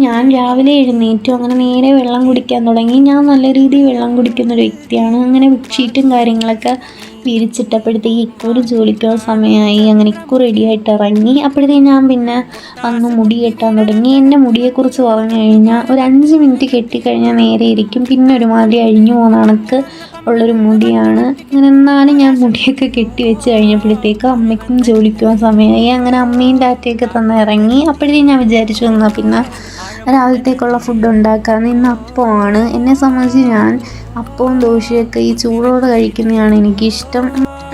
ഞാൻ രാവിലെ എഴുന്നേറ്റു. അങ്ങനെ നേരെ വെള്ളം കുടിക്കാൻ തുടങ്ങി. ഞാൻ നല്ല രീതിയിൽ വെള്ളം കുടിക്കുന്നൊരു വ്യക്തിയാണ്. അങ്ങനെ ഷീറ്റും കാര്യങ്ങളൊക്കെ വിരിച്ചിട്ടപ്പോഴത്തേക്ക് ഇക്കൊരു ജോലിക്കുള്ള സമയമായി. അങ്ങനെ ഇക്കു റെഡിയായിട്ട് ഇറങ്ങി. അപ്പോഴത്തേക്ക് ഞാൻ പിന്നെ വന്ന് മുടി കെട്ടാൻ തുടങ്ങി. എൻ്റെ മുടിയെക്കുറിച്ച് പറഞ്ഞു കഴിഞ്ഞാൽ ഒരു 5 മിനിറ്റ് കെട്ടിക്കഴിഞ്ഞാൽ നേരെ ഇരിക്കും. പിന്നെ ഒരുമാതിരി അഴിഞ്ഞു പോകുന്ന കണക്ക് ഉള്ളൊരു മുടിയാണ്. അങ്ങനെ എന്നാലും ഞാൻ മുടിയൊക്കെ കെട്ടി വെച്ച് കഴിഞ്ഞപ്പോഴത്തേക്ക് അമ്മയ്ക്കും ജോലിക്ക് പോകാൻ സമയമായി. അങ്ങനെ അമ്മയും ടാറ്റയൊക്കെ തന്ന് ഇറങ്ങി. അപ്പോഴത്തേക്കും ഞാൻ വിചാരിച്ചു എന്നാൽ പിന്നെ രാവിലത്തേക്കുള്ള ഫുഡ് ഉണ്ടാക്കാമെന്ന്. ഇന്ന് അപ്പമാണ്. എന്നെ സംബന്ധിച്ച് ഞാൻ അപ്പവും ദോശയൊക്കെ ഈ ചൂടോടെ കഴിക്കുന്നതാണ് എനിക്കിഷ്ടം.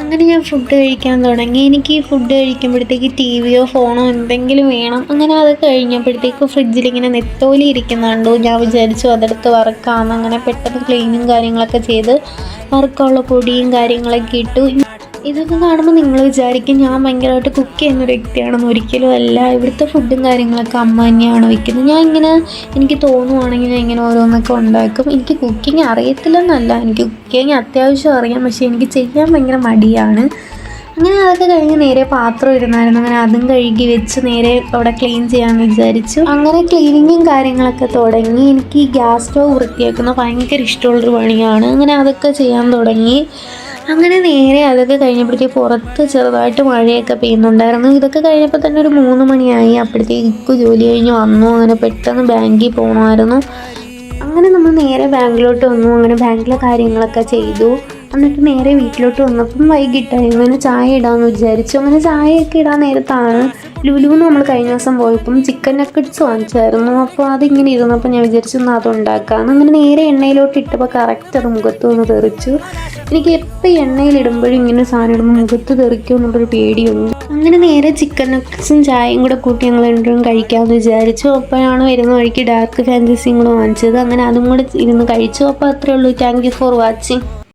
അങ്ങനെ ഞാൻ ഫുഡ് കഴിക്കാൻ തുടങ്ങി. എനിക്ക് ഈ ഫുഡ് കഴിക്കുമ്പോഴത്തേക്ക് ടിവിയോ ഫോണോ എന്തെങ്കിലും വേണം. അങ്ങനെ അത് കഴിഞ്ഞപ്പോഴത്തേക്ക് ഫ്രിഡ്ജിലിങ്ങനെ നെത്തോലി ഇരിക്കുന്നുണ്ടോ, ഞാൻ വിചാരിച്ചു അതെടുത്ത് വറുക്കാമെന്ന്. അങ്ങനെ പെട്ടെന്ന് ക്ലീനും കാര്യങ്ങളൊക്കെ ചെയ്ത് വറുക്കാനുള്ള പൊടിയും കാര്യങ്ങളൊക്കെ ഇട്ടു. ഇതൊക്കെ കാണുമ്പോൾ നിങ്ങൾ വിചാരിക്കും ഞാൻ ഭയങ്കരമായിട്ട് കുക്ക് ചെയ്യുന്നൊരു വ്യക്തിയാണെന്ന്. ഒരിക്കലും അല്ല. ഇവിടുത്തെ ഫുഡും കാര്യങ്ങളൊക്കെ അമ്മ തന്നെയാണ് വയ്ക്കുന്നത്. ഞാൻ ഇങ്ങനെ എനിക്ക് തോന്നുവാണെങ്കിൽ ഞാൻ ഇങ്ങനെ ഓരോന്നൊക്കെ ഉണ്ടാക്കും. എനിക്ക് കുക്കിംഗ് അറിയത്തില്ലെന്നല്ല, എനിക്ക് കുക്കിംഗ് അത്യാവശ്യം അറിയാം, പക്ഷേ എനിക്ക് ചെയ്യാൻ ഭയങ്കര മടിയാണ്. അങ്ങനെ അതൊക്കെ കഴിഞ്ഞ് നേരെ പാത്രം ഇരുന്നായിരുന്നു. അങ്ങനെ അതും കഴുകി വെച്ച് നേരെ അവിടെ ക്ലീൻ ചെയ്യാമെന്ന് വിചാരിച്ചു. അങ്ങനെ ക്ലീനിങ്ങും കാര്യങ്ങളൊക്കെ തുടങ്ങി. എനിക്ക് ഈ ഗ്യാസ് സ്റ്റവ് വൃത്തിയാക്കുന്നത് ഭയങ്കര ഇഷ്ടമുള്ളൊരു പണിയാണ്. അങ്ങനെ അതൊക്കെ ചെയ്യാൻ തുടങ്ങി. അങ്ങനെ നേരെ അതൊക്കെ കഴിഞ്ഞപ്പോഴത്തേക്ക് പുറത്ത് ചെറുതായിട്ട് മഴയൊക്കെ പെയ്യുന്നുണ്ടായിരുന്നു. ഇതൊക്കെ കഴിഞ്ഞപ്പോൾ തന്നെ ഒരു 3 മണിയായി. അപ്പോഴത്തേക്ക് ഇക്കു ജോലി കഴിഞ്ഞ് വന്നു. അങ്ങനെ പെട്ടെന്ന് ബാങ്കിൽ പോകണമായിരുന്നു. അങ്ങനെ നമ്മൾ നേരെ ബാങ്കിലോട്ട് വന്നു. അങ്ങനെ ബാങ്കിലെ കാര്യങ്ങളൊക്കെ ചെയ്തു. എന്നിട്ട് നേരെ വീട്ടിലോട്ട് വന്നപ്പം വൈകിട്ടായി. അങ്ങനെ ചായ ഇടാമെന്ന് വിചാരിച്ചു. അങ്ങനെ ചായയൊക്കെ ഇടാൻ നേരത്താണ് ലുലുന്ന് നമ്മൾ കഴിഞ്ഞ ദിവസം പോയപ്പം ചിക്കൻ നഗറ്റ്സ് വാങ്ങിച്ചായിരുന്നു. അപ്പോൾ അതിങ്ങനെ ഇരുന്നപ്പോൾ ഞാൻ വിചാരിച്ചു എന്നാൽ അതുണ്ടാക്കാമെന്ന്. അങ്ങനെ നേരെ എണ്ണയിലോട്ട് ഇട്ടപ്പോൾ കറക്റ്റ് അത് മുഖത്ത് വന്ന് തെറിച്ചു. എനിക്ക് എപ്പോൾ എണ്ണയിലിടുമ്പോഴും ഇങ്ങനെ സാധനം ഇടുമ്പോൾ മുഖത്ത് തെറിക്കും എന്നുള്ളൊരു പേടിയുണ്ട്. അങ്ങനെ നേരെ ചിക്കൻ നഗറ്റ്സും ചായയും കൂടെ കൂട്ടി ഞങ്ങൾ രണ്ടും കഴിക്കാമെന്ന് വിചാരിച്ചു. അപ്പോഴാണ് വരുന്ന വഴിക്ക് ഡാർക്ക് ഫാൻറ്റസിയും കൂടെ വാങ്ങിച്ചത്. അങ്ങനെ അതും കൂടെ ഇരുന്ന് കഴിച്ചു. അപ്പോൾ അത്രയേ ഉള്ളൂ. Thank you for watching.